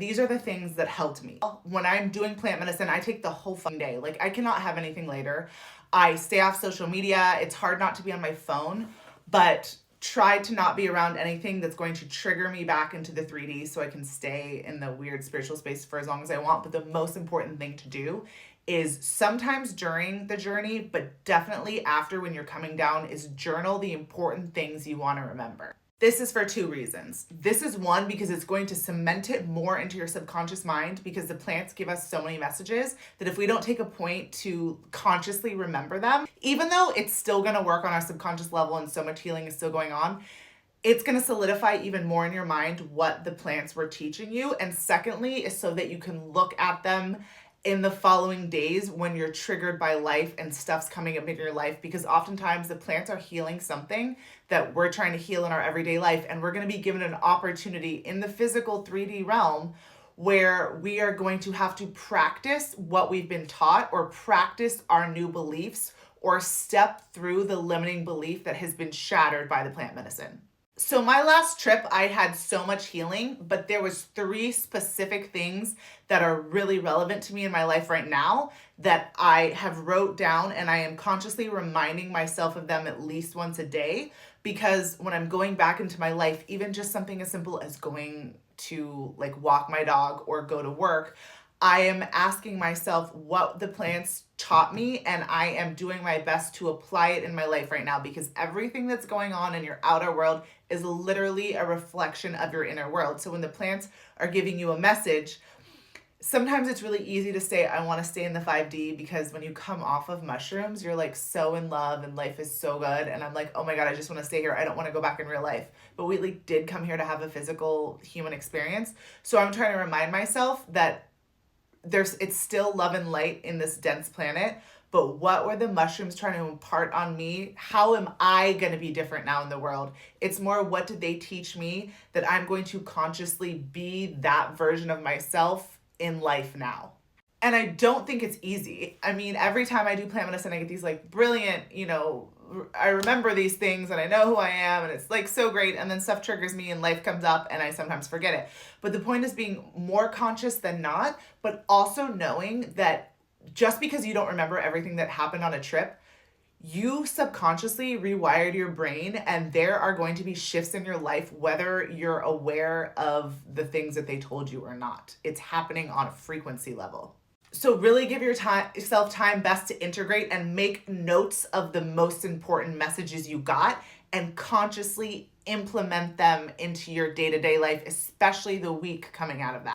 These are the things that helped me. When I'm doing plant medicine, I take the whole fucking day. Like, I cannot have anything later. I stay off social media. It's hard not to be on my phone, but try to not be around anything that's going to trigger me back into the 3D so I can stay in the weird spiritual space for as long as I want. But the most important thing to do is sometimes during the journey, but definitely after when you're coming down, is journal the important things you want to remember. This is for two reasons. This is one, because it's going to cement it more into your subconscious mind, because the plants give us so many messages that if we don't take a point to consciously remember them, even though it's still going to work on our subconscious level and so much healing is still going on, it's going to solidify even more in your mind what the plants were teaching you. And secondly, is so that you can look at them in the following days when you're triggered by life and stuff's coming up in your life, because oftentimes the plants are healing something that we're trying to heal in our everyday life, and we're going to be given an opportunity in the physical 3D realm where we are going to have to practice what we've been taught, or practice our new beliefs, or step through the limiting belief that has been shattered by the plant medicine. So my last trip, I had so much healing, but there was 3 specific things that are really relevant to me in my life right now that I have wrote down, and I am consciously reminding myself of them at least once a day, because when I'm going back into my life, even just something as simple as going to like walk my dog or go to work, I am asking myself what the plants taught me, and I am doing my best to apply it in my life right now, because everything that's going on in your outer world is literally a reflection of your inner world. So when the plants are giving you a message, sometimes it's really easy to say, I want to stay in the 5D, because when you come off of mushrooms, you're like so in love and life is so good. And I'm like, oh my God, I just want to stay here. I don't want to go back in real life. But we like did come here to have a physical human experience. So I'm trying to remind myself that it's still love and light in this dense planet, but what were the mushrooms trying to impart on me? How am I going to be different now in the world? It's more, what did they teach me that I'm going to consciously be that version of myself in life now? And I don't think it's easy. I mean, every time I do plant medicine, I get these like brilliant, I remember these things and I know who I am and it's like so great. And then stuff triggers me and life comes up and I sometimes forget it. But the point is being more conscious than not, but also knowing that just because you don't remember everything that happened on a trip, you subconsciously rewired your brain, and there are going to be shifts in your life whether you're aware of the things that they told you or not. It's happening on a frequency level. So really give yourself time best to integrate and make notes of the most important messages you got, and consciously implement them into your day-to-day life, especially the week coming out of that.